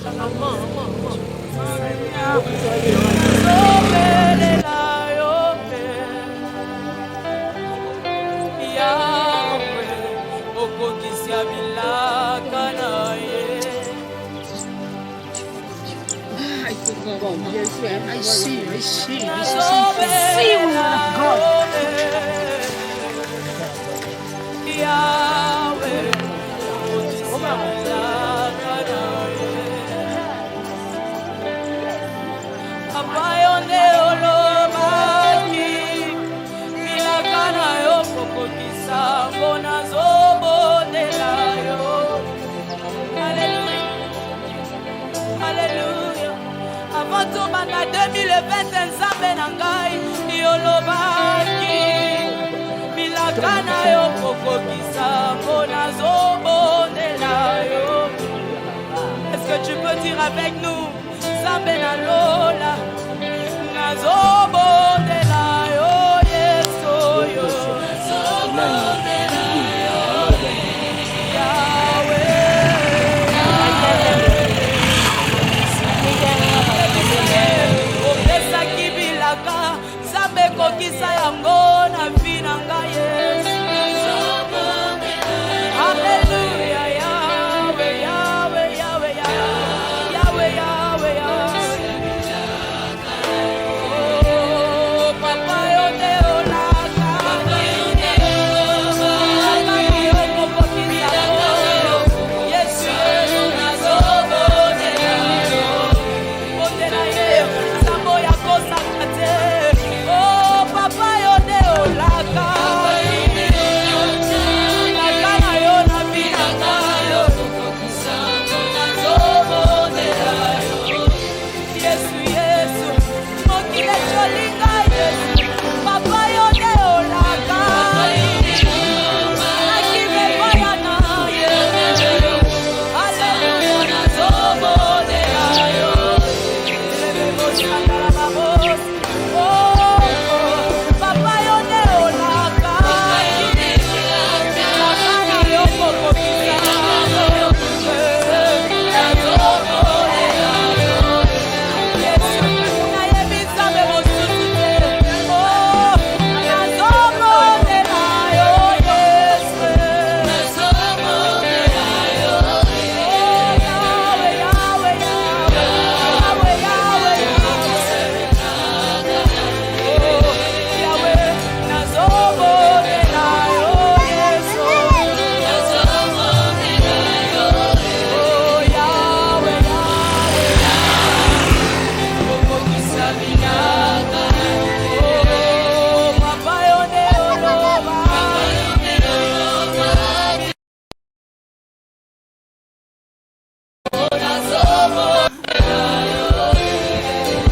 I see, woman of God. Alléluia. Avant tout, banda 2020, nzambe na ngai yolobaki milakana yo kokokisa mpona zobondela yo. Est-ce que tu peux dire avec nous, nzambe na lola nazobondela yo yesu yo nazobondela yo opesaki bilaka nzambe kokisa yango na vi na ngai yesu. Haleluya, Yahweh, Yahweh, Yahweh, Yahweh, Yahweh, Yahweh. Oh, papa yo te olaka yesu nazobondela yo nzambo ya kosaka te. Oh, papa yo te olaka nakana yo na binanga yo nazobondela yo yesu yesu mokile cholinga yesu papa yo te olaka akimekoya na ye. Haleluya nazobondela yo papa yo te olaka nakana yo kokokisa nayebi nzambe mosusu te. Oh, nazobondela yo yesu nazobondela yo Yahweh, Yahweh, Yahweh, Yahweh, Yahweh, nazobondela yo yesu nazobondela yo Yahweh, okokisa binaka. Oh, papa yo nde oloba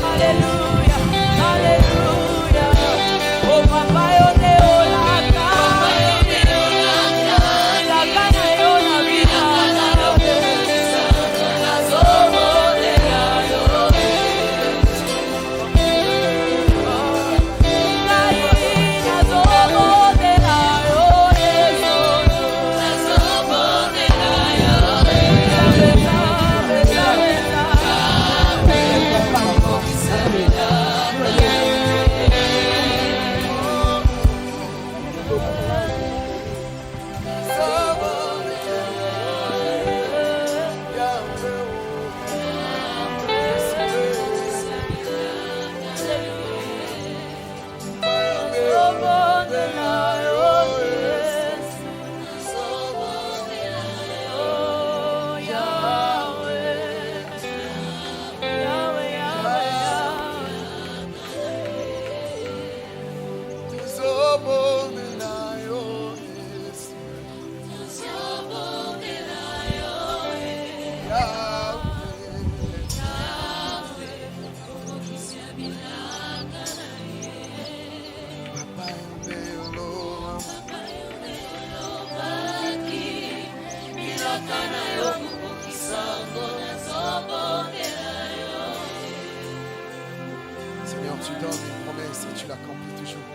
Haleluya, haleluya. Oh, papa yo te olaka milaka na yo na binanga nazobondela yo ngai nazobondela yo yesu nazobondela yo Seigneur, tu donnes une promesse et tu l'accomplis toujours.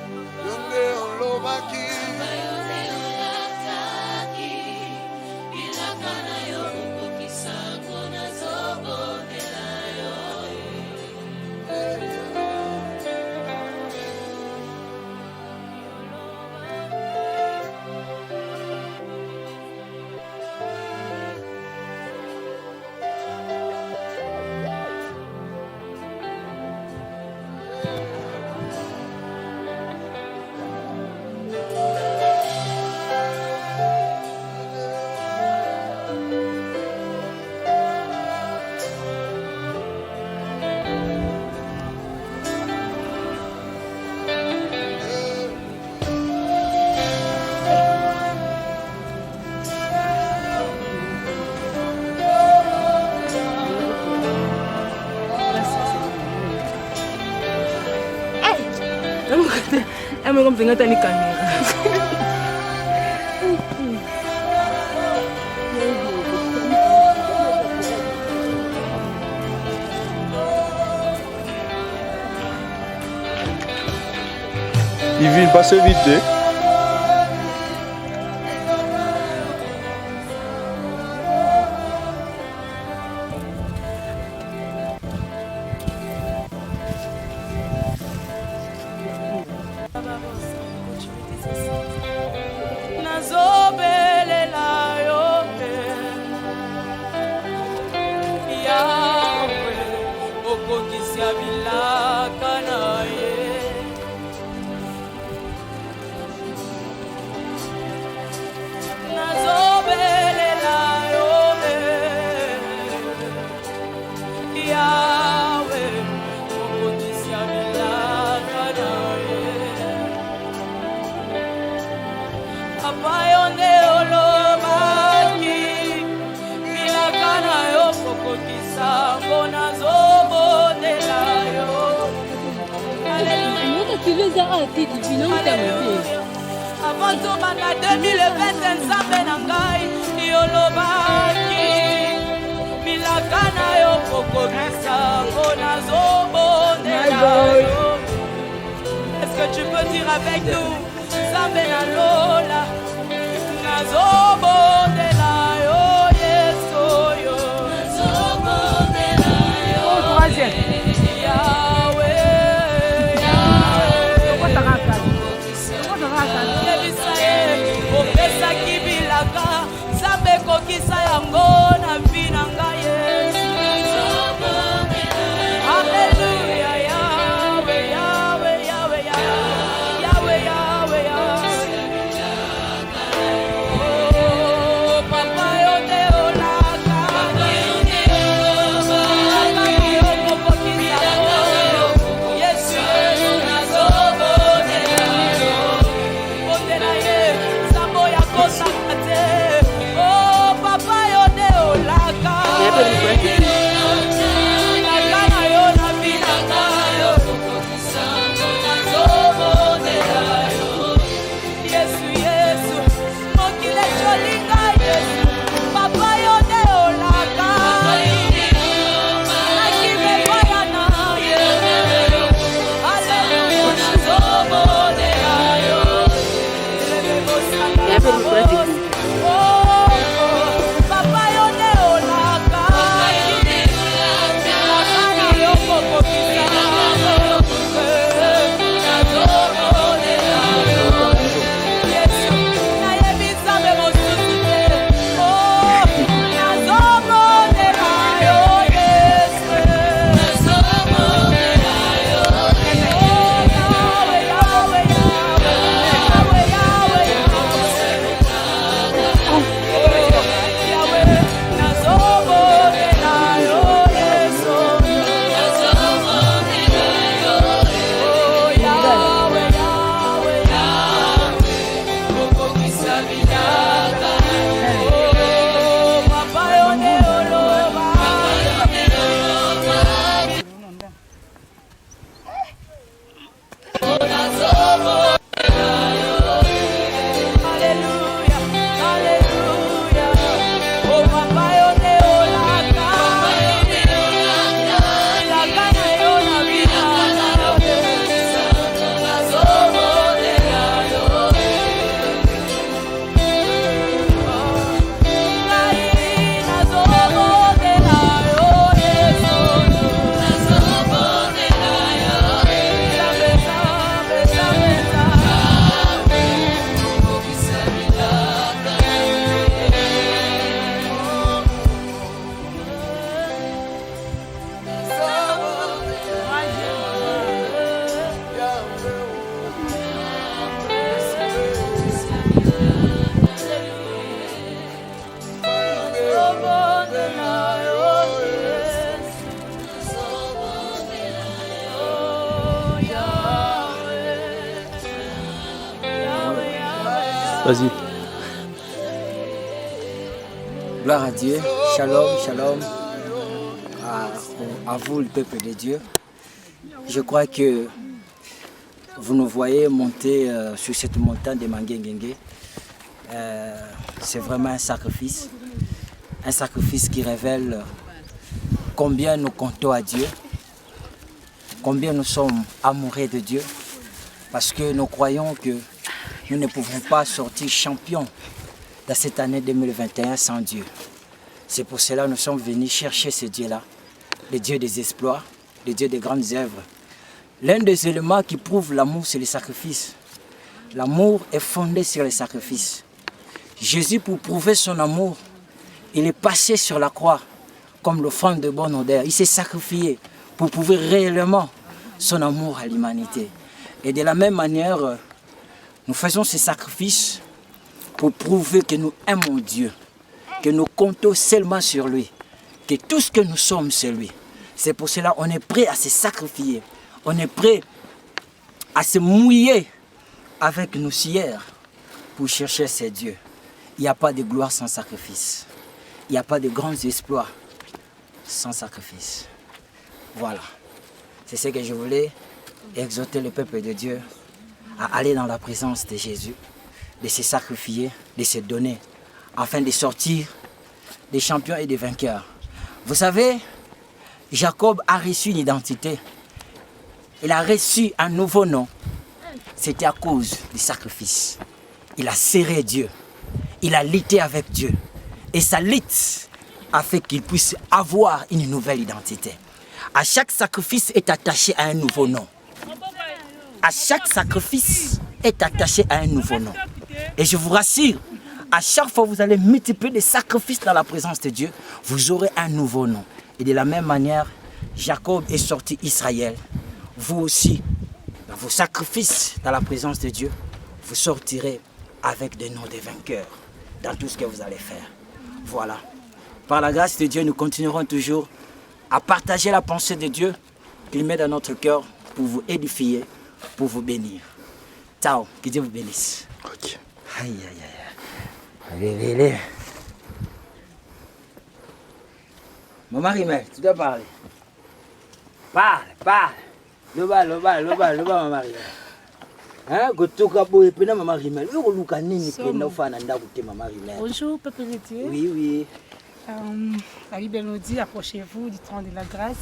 Yonde olobaki. Bilaka na yo kokisa ngona zobo mais comme tu as une caméra. Il vient passer vite. Avant tout, en 2020, nzambe na ngai yolobaki milakana yo kokokisa mpona zobondela yo. Est-ce que tu peux dire avec nous nzambe na lola nazobondela yo yesu yo nazobondela yo. Troisième. Opesaki bilaka nzambe kokisa yango na vi na ngai Yesu. Alleluya, Yawe, Yawe, Yawe, Yawe, Yawe, Yawe. Oh, Papa yo nde olaka yo kokokisa yango Yesu, Yesu nazobondela yo. Bondela ye nzambo ya kosaka te. Oh, Papa yo nde olaka nakana yo na vi na ngai yo nazobondela yo Yesu, Yesu mokili ecolinga Yesu. Papa yo nde olaka nakimekoya na ye. Alleluya nazobondela yo. Papa yo nde olaka nakana yo kokokisa nazobondela yo Yesu. Nayebi nzambe mosusu te. Oh, nazobondela yo Yesu. Nazobondela yo. Oh, Yawe, Yawe, Yawe, Yawe, Yawe, Yawe, nazobondela yo Yesu. Nazobondela yo. Oh, Yawe, Yawe, Yawe, kokokisa bilaka. Oh, Papa yo nde oloba. Alleluia, alleluia. Oh, Papa yo nde olaka milakana yo na vi na ngai nazobondela yo. Ngai nazobondela yo Yesu. Nazobondela yo. Nzambe, Nzambe, Nzambe, Nzambe. Kokokisa bilaka. Vas-y. Gloire à Dieu, shalom, shalom à vous le peuple de Dieu. Je crois que vous nous voyez monter sur cette montagne de Mangengengue. C'est vraiment un sacrifice qui révèle combien nous comptons à Dieu, combien nous sommes amoureux de Dieu, parce que nous croyons que nous ne pouvons pas sortir champions dans cette année 2021 sans Dieu. C'est pour cela que nous sommes venus chercher ce Dieu-là, le Dieu des exploits, le Dieu des grandes œuvres. L'un des éléments qui prouve l'amour, c'est le sacrifice. L'amour est fondé sur le sacrifice. Jésus, pour prouver son amour, il est passé sur la croix comme l'offrande de bonne odeur. Il s'est sacrifié pour prouver réellement son amour à l'humanité. Et de la même manière, nous faisons ce sacrifice pour prouver que nous aimons Dieu, que nous comptons seulement sur lui, que tout ce que nous sommes, c'est lui. C'est pour cela qu'on est prêt à se sacrifier, on est prêt à se mouiller avec nos cierres pour chercher ce Dieu. Il n'y a pas de gloire sans sacrifice. Il n'y a pas de grands exploits sans sacrifice. Voilà. C'est ce que je voulais exhorter le peuple de Dieu à aller dans la présence de Jésus, de se sacrifier, de se donner, afin de sortir des champions et des vainqueurs. Vous savez, Jacob a reçu une identité. Il a reçu un nouveau nom. C'était à cause du sacrifice. Il a serré Dieu. Il a lutté avec Dieu. Et sa lutte a fait qu'il puisse avoir une nouvelle identité. À chaque sacrifice est attaché à un nouveau nom. À chaque sacrifice est attaché à un nouveau nom. Et je vous rassure, à chaque fois que vous allez multiplier des sacrifices dans la présence de Dieu, vous aurez un nouveau nom. Et de la même manière, Jacob est sorti Israël. Vous aussi, dans vos sacrifices dans la présence de Dieu, vous sortirez avec des noms de vainqueurs dans tout ce que vous allez faire. Voilà. Par la grâce de Dieu, nous continuerons toujours à partager la pensée de Dieu qu'il met dans notre cœur pour vous édifier, pour vous bénir. Ciao, que Dieu vous bénisse. Ok. Aïe, aïe, aïe. Allez. Maman Rimel, tu dois parler. Parle. Le bas, maman Rimel. Hein, gotoka boy pena maman Rimel. Yo luka nini pena ufana ndaku te maman Rimel. Bonjour, peuple de Dieu. Oui. La Bible nous dit, approchez-vous du trône de la grâce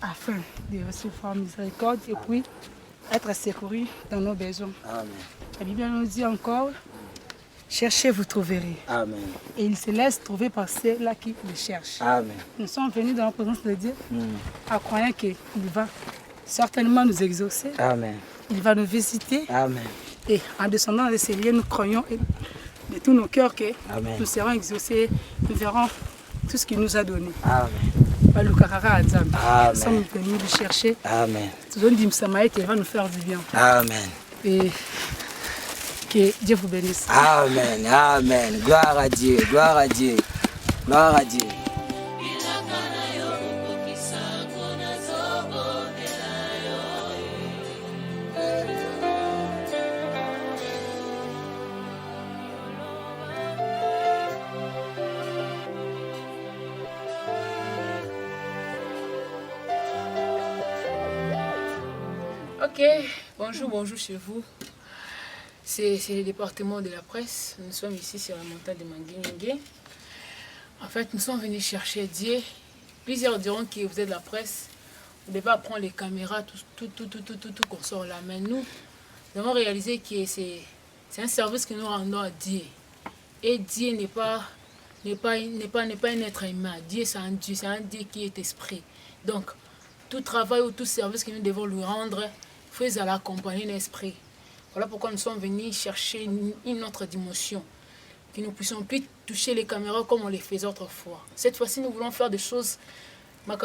afin de recevoir miséricorde et puis être secouru dans nos besoins. Amen. La Bible nous dit encore, cherchez, vous trouverez. Amen. Et il se laisse trouver par ceux-là qui le cherchent. Amen. Nous sommes venus dans la présence de Dieu en croyant qu'il va certainement nous exaucer. Amen. Il va nous visiter. Amen. Et en descendant de ces lieux, nous croyons de tout nos cœurs que Amen. nous serons exaucés. Nous verrons tout ce qu'il nous a donné. Amen. Nous sommes venus le chercher. Amen. Nous avons dit qu'il va nous faire du bien. Amen. Et que Dieu vous bénisse. Amen. Amen. Gloire à Dieu. Gloire à Dieu. Gloire à Dieu. Ok, bonjour chez vous. C'est le département de la presse. Nous sommes ici sur la montagne de Mangengengue. En fait, nous sommes venus chercher Dieu. Plusieurs diront que vous êtes de la presse. Vous ne devez pas prendre les caméras, tout qu'on sort là. Mais nous avons réalisé que c'est un service que nous rendons à Dieu. Et Dieu n'est pas un être humain. Dieu, c'est un Dieu qui est esprit. Donc, tout travail ou tout service que nous devons lui rendre, faut à l'accompagner l'esprit. Voilà pourquoi nous sommes venus chercher une autre dimension, que nous puissions plus toucher les caméras comme on les faisait autrefois. Cette fois-ci, nous voulons faire des choses. Nous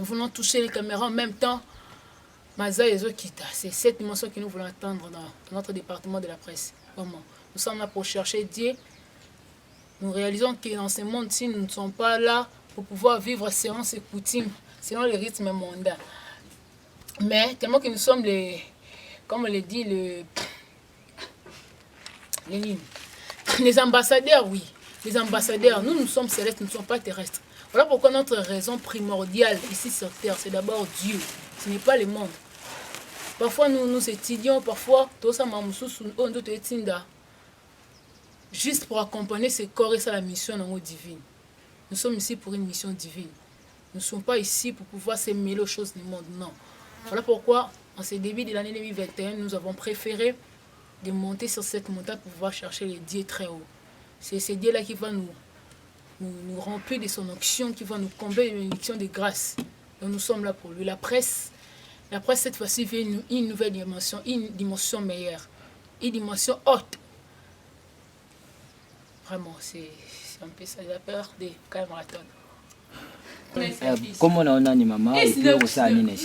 voulons toucher les caméras en même temps. C'est cette dimension que nous voulons atteindre dans notre département de la presse. Vraiment. Nous sommes là pour chercher Dieu. Nous réalisons que dans ce monde-ci, nous ne sommes pas là pour pouvoir vivre selon ses coutumes, selon les rythmes mondains. Mais tellement que nous sommes comme on le dit, les ambassadeurs, oui. Les ambassadeurs, nous sommes célestes, nous ne sommes pas terrestres. Voilà pourquoi notre raison primordiale ici sur terre, c'est d'abord Dieu. Ce n'est pas le monde. Parfois, nous étudions, parfois, tout ça, juste pour accompagner ces corps et ça, la mission divine. Nous sommes ici pour une mission divine. Nous ne sommes pas ici pour pouvoir se mêler aux choses du monde, non. Voilà pourquoi, en ce début de l'année 2021, nous avons préféré de monter sur cette montagne pour pouvoir chercher les dieux très hauts. C'est ce Dieu-là qui va nous remplir de son onction, qui va nous combler de bénédictions de grâce. Donc nous sommes là pour lui. La presse cette fois-ci, vient une nouvelle dimension, une dimension meilleure, une dimension haute. Vraiment, c'est un peu ça, la peur des marathons. Comment on a ni maman et puis on s'est animé.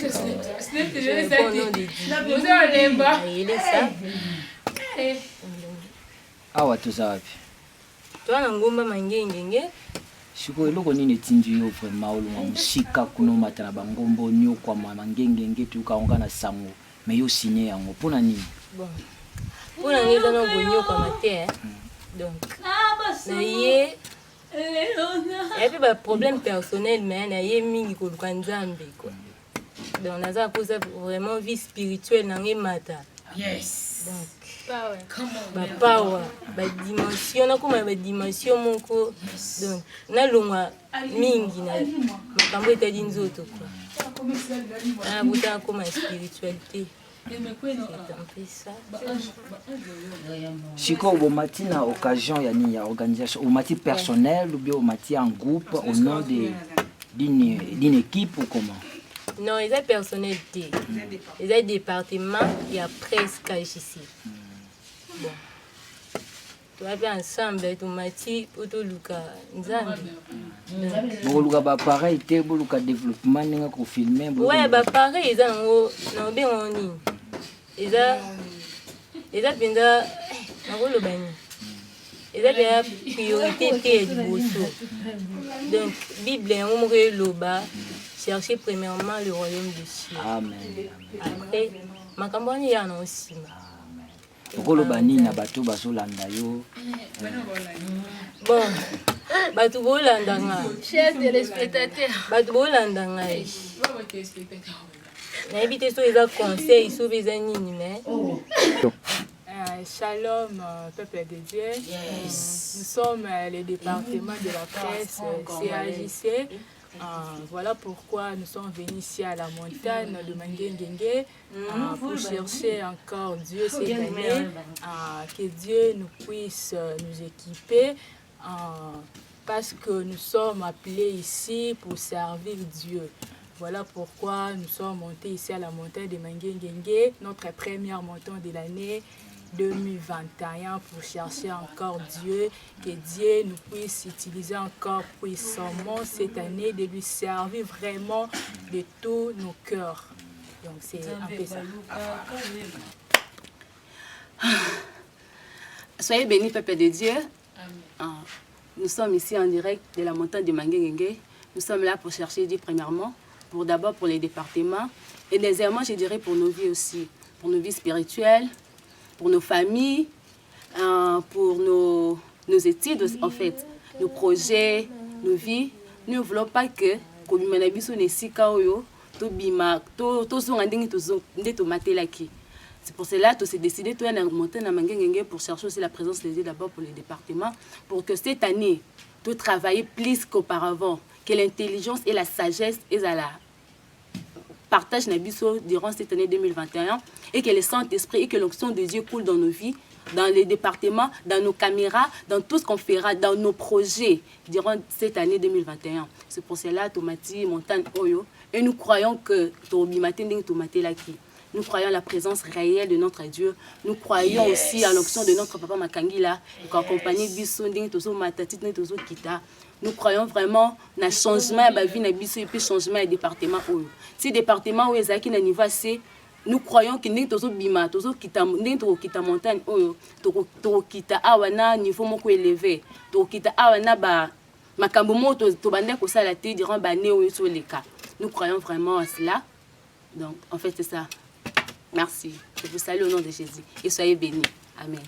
Awa tuzawapi. Twana ngomba mangengenge. Siko eloko nini tindu yo vraiment olunga musika kuno matana bangombo nyo kwa mangengenge tukaonga na sango. Mais yo signé yango pona nini? Bon. Pona ngeza no bonyo kwa mate. Donc. Na ye et puis, problème personnel, mais il y a mingi ko lukanzambe quoi. Donc naza poser vraiment vie spirituelle nange mata. Yes. Donc power, dimension na kuma dimension moko. Donc na longwa mingi na makambo etadi nzoto quoi. Ah buta comme spiritualité. Chico, au mati na occasion ya organisation, au mati personnel ou bien au mati en groupe au nom d'une équipe ou comment? Non, ils ont personnalité. Ils ont département, il y a presque ici. Bon. Tu vas bien ensemble, tu mati pour tout Luka. Bon Luka ba pareil, te bon Luka développement n'enga ko filmer. Ouais, ba pareil, ils ont non bien en ligne. Ils ont bien da ngolo bani. Ils ont bien priorité de bosso. Donc Bible on me loba chercher premièrement le royaume des cieux. Amen. Après makamboni ya na aussi. Ngolo bani na bato bazolanda yo. Bon, bato bolanda nga. Chers téléspectateurs. Bato bolanda nga. Na éviter so les conseils sur les animés. Shalom, peuple de Dieu. Yes. Nous sommes les départements de la presse CAJC. Voilà pourquoi nous sommes venus ici à la montagne de Mangengenge pour chercher encore Dieu cette année, que Dieu nous puisse nous équiper parce que nous sommes appelés ici pour servir Dieu. Voilà pourquoi nous sommes montés ici à la montagne de Mangengenge, notre première montagne de l'année 2021 pour chercher encore Dieu, que Dieu nous puisse utiliser encore puissamment cette année, de lui servir vraiment de tous nos cœurs. Donc c'est un peu ça. Soyez bénis, peuple de Dieu. Nous sommes ici en direct de la montagne de Mangengenge. Nous sommes là pour chercher Dieu premièrement, d'abord pour les départements et deuxièmement, je dirais pour nos vies aussi, pour nos vies spirituelles, pour nos familles, pour nos études en fait, nos projets, nos vies. Nous ne voulons pas que c'est pour cela que c'est décidé de monter dans Mangengenge pour chercher aussi la présence des Dieu d'abord pour les départements, pour que cette année, tout travailler plus qu'auparavant, que l'intelligence et la sagesse et la partage Nabiso durant cette année 2021 et que le Saint-Esprit et que l'onction de Dieu coule dans nos vies, dans les départements, dans nos caméras, dans tout ce qu'on fera, dans nos projets durant cette année 2021. C'est pour cela Tomati Montagne Oyo et nous croyons que nous croyons à la présence réelle de notre Dieu. Nous croyons aussi à l'onction de notre papa Makangila qui accompagne Biso Tozo Matati Tozo Kita. Nous croyons vraiment dans le changement de la vie et puis changement du département. Si le département où est à niveau C, nous croyons que nous sommes bima, nous sommes kita montagne, nous kita awana niveau moko élevé, nous kita awana ba makambo moto to bande ko sala te durant ba né sur les cas. Nous croyons vraiment à cela. Donc en fait c'est ça. Merci. Je vous salue au nom de Jésus et soyez bénis. Amen.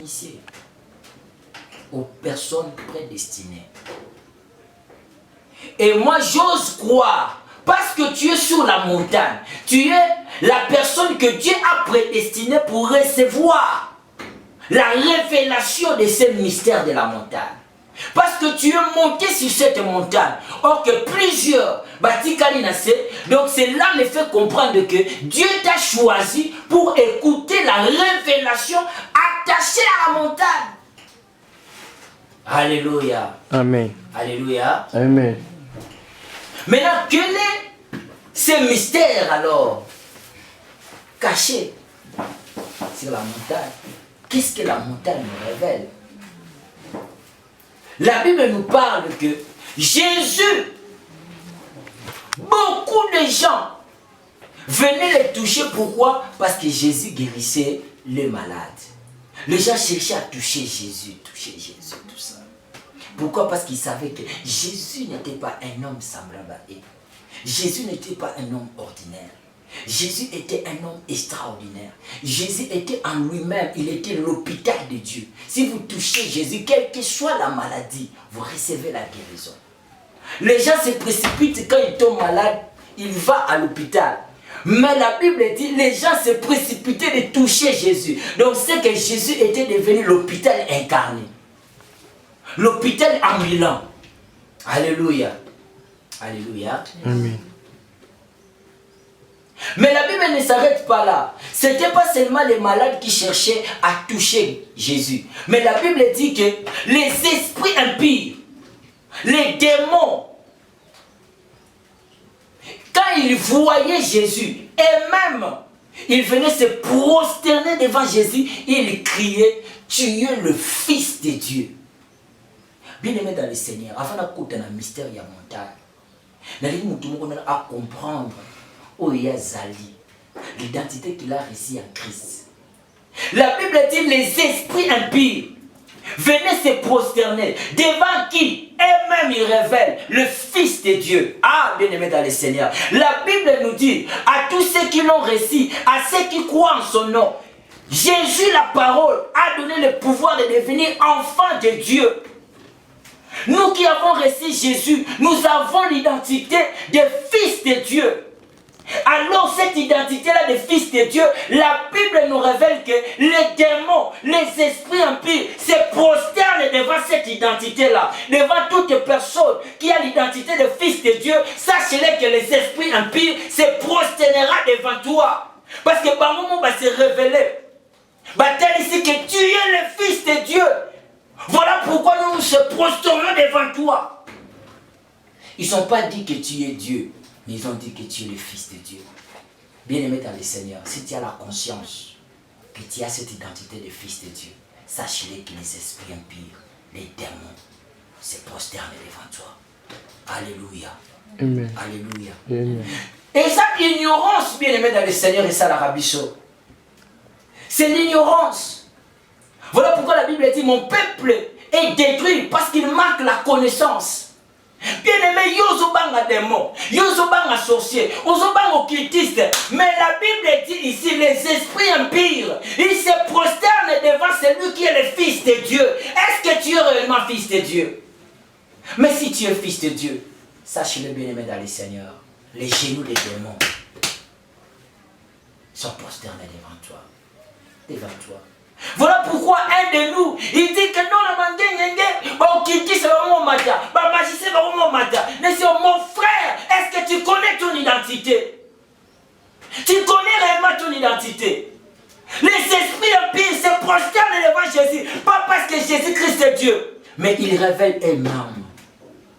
Ici, aux personnes prédestinées. Et moi, j'ose croire, parce que tu es sur la montagne, tu es la personne que Dieu a prédestinée pour recevoir la révélation de ces mystères de la montagne. Parce que tu es monté sur cette montagne. Or que plusieurs donc cela me fait comprendre que Dieu t'a choisi pour écouter la révélation attachée à la montagne. Alléluia. Amen. Alléluia. Amen. Maintenant, quel est ce mystère alors caché sur la montagne? Qu'est-ce que la montagne nous révèle? La Bible nous parle que Jésus, beaucoup de gens venaient le toucher. Pourquoi? Parce que Jésus guérissait les malades. Les gens cherchaient à toucher Jésus, tout ça. Pourquoi? Parce qu'ils savaient que Jésus n'était pas un homme semblable à eux. Jésus n'était pas un homme ordinaire. Jésus était un homme extraordinaire. Jésus était en lui-même, il était l'hôpital de Dieu. Si vous touchez Jésus, quelle que soit la maladie, vous recevez la guérison. Les gens se précipitent quand ils tombent malades, ils vont à l'hôpital. Mais la Bible dit, les gens se précipitaient de toucher Jésus. Donc c'est que Jésus était devenu l'hôpital incarné. L'hôpital ambulant. Alléluia. Alléluia. Amen. Mais la Bible ne s'arrête pas là. Ce n'était pas seulement les malades qui cherchaient à toucher Jésus. Mais la Bible dit que les esprits impies, les démons, quand ils voyaient Jésus, et même ils venaient se prosterner devant Jésus, ils criaient, tu es le Fils de Dieu. Bien aimé dans le Seigneur, avant d'écouter un mystère, il y a montagne. À comprendre où il y a Zali, l'identité qu'il a reçue en Christ. La Bible dit les esprits impies venaient se prosterner devant qui eux-mêmes ils révèlent le Fils de Dieu. Ah, bien aimé dans le Seigneur. La Bible nous dit à tous ceux qui l'ont reçu, à ceux qui croient en son nom, Jésus, la parole, a donné le pouvoir de devenir enfant de Dieu. Nous qui avons reçu Jésus, nous avons l'identité de fils de Dieu. Alors cette identité-là de fils de Dieu, la Bible nous révèle que les démons, les esprits impies se prosternent devant cette identité-là. Devant toute personne qui a l'identité de fils de Dieu, sachez-le que les esprits impies se prosternera devant toi. Parce que par moment va se révéler. Ici que tu es le fils de Dieu. Voilà pourquoi nous nous prosternons devant toi. Ils n'ont pas dit que tu es Dieu, mais ils ont dit que tu es le Fils de Dieu. Bien-aimé dans le Seigneur, si tu as la conscience que tu as cette identité de Fils de Dieu, sache-le que les esprits impurs, les démons, se prosternent devant toi. Alléluia. Amen. Alléluia. Amen. Et cette ignorance, bien-aimé dans le Seigneur, et ça la rabicho. C'est l'ignorance. Voilà pourquoi la Bible dit, mon peuple est détruit parce qu'il manque la connaissance. Bien-aimé, yozobanga démon, yozobanga sorcier, yozobanga occultiste. Mais la Bible dit ici, les esprits impurs, ils se prosternent devant celui qui est le Fils de Dieu. Est-ce que tu es réellement Fils de Dieu? Mais si tu es Fils de Dieu, sache-le, bien-aimé dans le Seigneur, les genoux des démons sont prosternés devant toi. Devant toi. Voilà pourquoi un de nous, il dit que non, la mandengenge, occultiste, c'est mon matin, magicien, c'est mon matin. Mais c'est mon frère, est-ce que tu connais ton identité? Tu connais réellement ton identité? Les esprits impurs se prosternent devant Jésus, pas parce que Jésus-Christ est Dieu, mais il révèle eux-mêmes.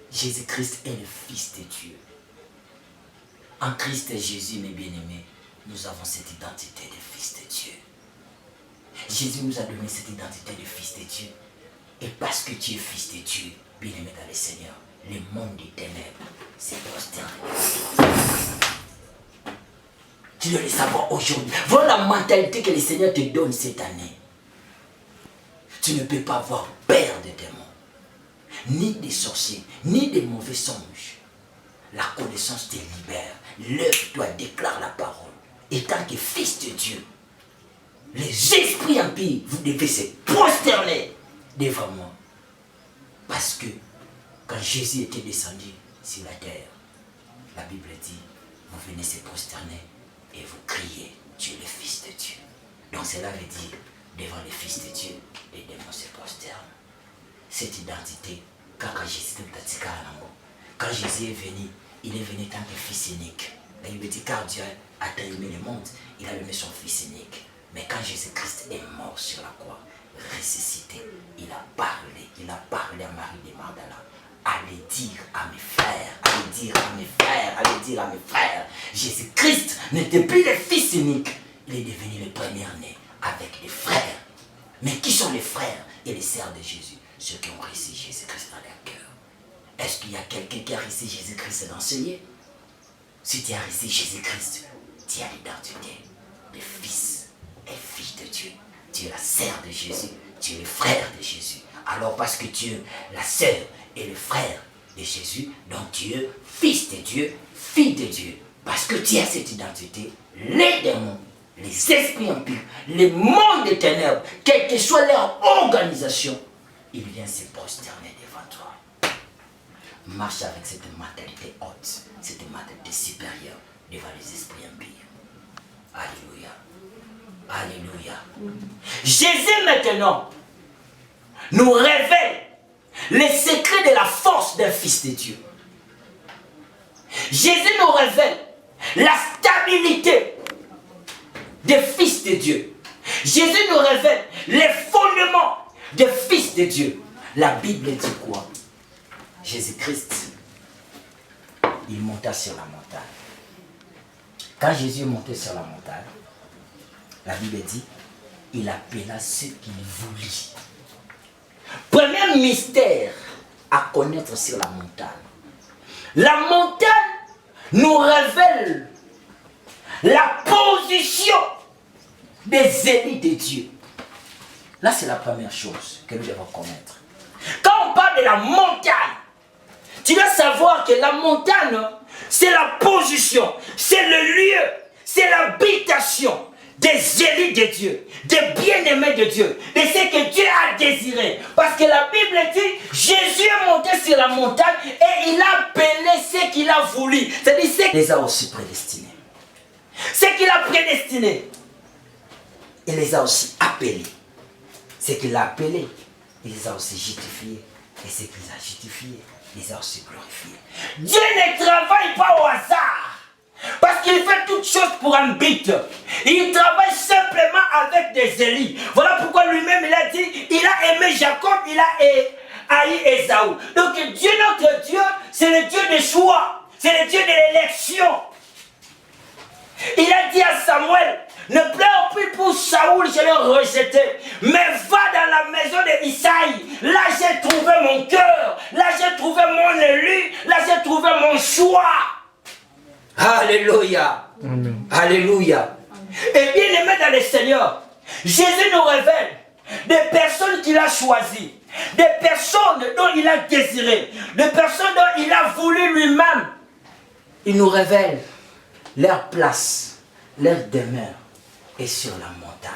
Jésus-Christ est le Fils de Dieu. En Christ Jésus, mes bien-aimés, nous avons cette identité de Fils de Dieu. Jésus nous a donné cette identité de Fils de Dieu. Et parce que tu es Fils de Dieu, bien-aimé dans le Seigneur, le monde des ténèbres s'est prosterné. Tu dois le savoir aujourd'hui. Voilà la mentalité que le Seigneur te donne cette année. Tu ne peux pas avoir peur de démons, ni des sorciers, ni des mauvais songes. La connaissance te libère. Lève-toi, déclare la parole. Et tant que Fils de Dieu, les esprits impies, vous devez se prosterner devant moi. Parce que quand Jésus était descendu sur la terre, la Bible dit, vous venez se prosterner et vous criez, tu es le Fils de Dieu. Donc cela veut dire, devant le Fils de Dieu, les démons se prosternent. Cette identité, quand Jésus est venu, il est venu tant que Fils unique. La Bible dit, car Dieu a tant aimé le monde, il a donné son Fils unique. Mais quand Jésus-Christ est mort sur la croix, ressuscité, il a parlé à Marie de Magdala. Allez dire à mes frères, allez dire à mes frères, allez dire à mes frères, Jésus-Christ n'était plus le Fils unique, il est devenu le premier-né avec des frères. Mais qui sont les frères et les sœurs de Jésus? Ceux qui ont reçu Jésus-Christ dans leur cœur. Est-ce qu'il y a quelqu'un qui a reçu Jésus-Christ d'enseigner? Si tu as reçu Jésus-Christ, tu as l'identité de Fils et Fille de Dieu. Tu es la sœur de Jésus, tu es le frère de Jésus. Alors parce que tu es la sœur et le frère de Jésus, donc tu es Fils de Dieu, Fille de Dieu. Parce que tu as cette identité, les démons, les esprits impurs, les mondes des ténèbres, quelle que soit leur organisation, ils viennent se prosterner devant toi. Marche avec cette mentalité haute, cette mentalité supérieure devant les esprits impurs. Alléluia. Alléluia. Jésus maintenant nous révèle les secrets de la force d'un Fils de Dieu. Jésus nous révèle la stabilité des Fils de Dieu. Jésus nous révèle les fondements des Fils de Dieu. La Bible dit quoi? Jésus-Christ, il monta sur la montagne. Quand Jésus est monté sur la montagne, la Bible dit, il appela ceux qu'il voulut. Premier mystère à connaître sur la montagne. La montagne nous révèle la position des élites de Dieu. Là, c'est la première chose que nous devons connaître. Quand on parle de la montagne, tu dois savoir que la montagne, c'est la position, c'est le lieu, c'est l'habitation des élites de Dieu, des bien-aimés de Dieu, de ce que Dieu a désiré. Parce que la Bible dit, Jésus est monté sur la montagne et il a appelé ce qu'il a voulu. C'est-à-dire ce qu'il les a aussi prédestinés. Ce qu'il a prédestiné, il les a aussi appelés. Ce qu'il a appelé, il les a aussi justifiés. Et ce qu'il a justifié, il les a aussi glorifiés. Dieu ne travaille pas au hasard. Parce qu'il fait toutes choses pour un but. Il travaille simplement avec des élus. Voilà pourquoi lui-même il a dit, il a aimé Jacob, il a haï Ésaü. Donc Dieu, notre Dieu, c'est le Dieu des choix. C'est le Dieu de l'élection. Il a dit à Samuel, ne pleure plus pour Saoul, je l'ai rejeté. Mais va dans la maison d'Isaïe. Là j'ai trouvé mon cœur. Là j'ai trouvé mon élu. Là j'ai trouvé mon choix. Alléluia. Amen. Alléluia. Et bien aimé dans le Seigneur, Jésus nous révèle des personnes qu'il a choisies. des personnes dont il a désiré, des personnes dont il a voulu lui-même. Il nous révèle leur place, leur demeure est sur la montagne.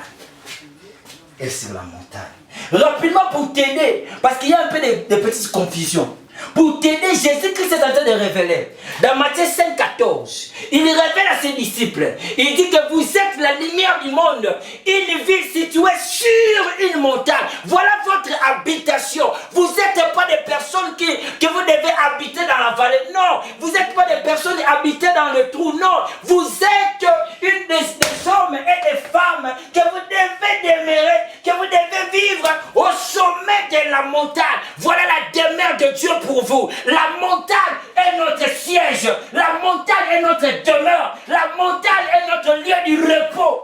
Et sur la montagne. Rapidement pour t'aider, parce qu'il y a un peu de petites confusions. Pour t'aider, Jésus-Christ est en train de révéler. Dans Matthieu 5,14, il révèle à ses disciples. Il dit que vous êtes la lumière du monde. Une ville située sur une montagne. Voilà votre habitation. Vous n'êtes pas des personnes que vous devez habiter dans la vallée. Non, vous n'êtes pas des personnes habitées dans le trou. Non, vous êtes une des hommes et des femmes que vous devez demeurer, que vous devez vivre au sommet de la montagne. Voilà la demeure de Dieu pour vous. La montagne est notre siège. La montagne est notre demeure. La montagne est notre lieu du repos.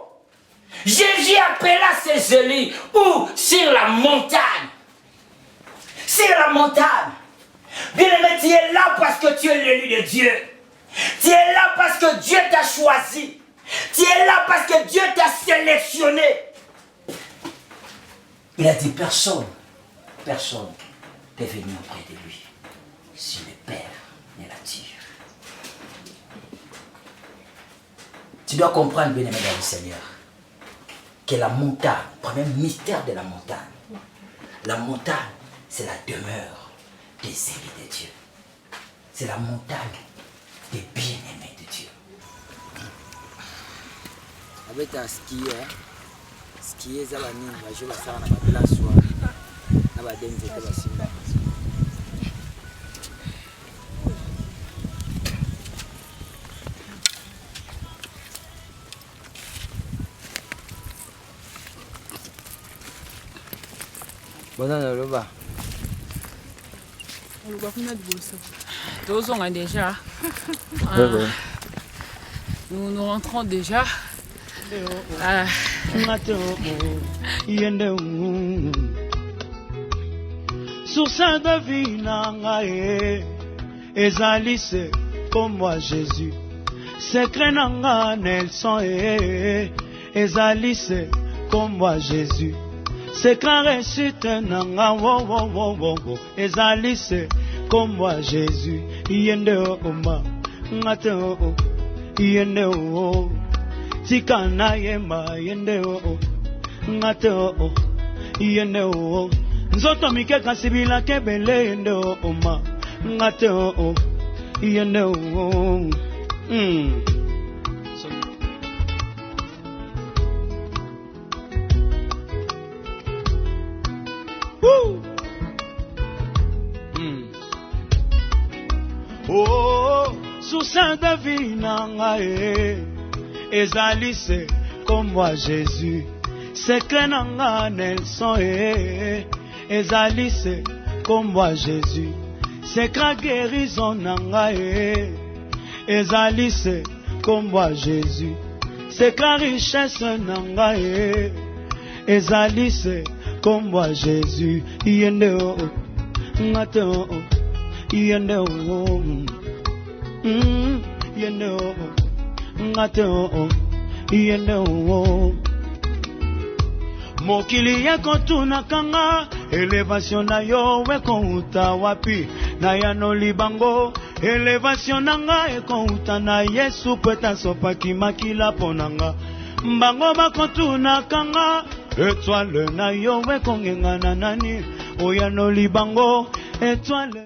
Jésus appela ses élus où? Sur la montagne. Sur la montagne. Bien-aimé, tu es là parce que tu es l'élu de Dieu. Tu es là parce que Dieu t'a choisi. Tu es là parce que Dieu t'a sélectionné. Il a dit personne peut venir auprès de lui si le Père ne l'attire. Tu dois comprendre, bien-aimé dans le Seigneur, que la montagne, le premier mystère de la montagne, c'est la demeure des élus de Dieu. C'est la montagne des bien-aimés de Dieu. Avec un skieur, skier ça va ni va jouer ça na ba place wa na ba denze te ba simba. Bonne loba. On va finir de bosser. Tous on a déjà. Nous rentrons déjà. Sur Saint-David, Ezalise comme moi Jésus. Secret nanga Nelson, Ezalise comme moi Jésus. Secret réussite nanga wo, Ezalise comme moi Jésus. Yende oma, ngate o, yende o. Tikana yema yende o ngate o yende o nzoto mike kasibila kebele yende o ma ngate o yende o Oh sous Saint-David nangae Ezalise comme moi Jésus. Secret nanga Nelson Ezalise comme moi Jésus. Secret guérison nanga Ezalise comme moi Jésus. Secret richesse nanga Ezalise comme moi Jésus. Yende o ngate o yende o yende o ngate o yende o mokili yako tunakanga elevation na yo wekouta wapi na yano libango elevation nanga ekouta na Yesu peta sopaki makila ponanga mbango bakotunakanga étoile na yo wekongenga na nani oyano libango étoile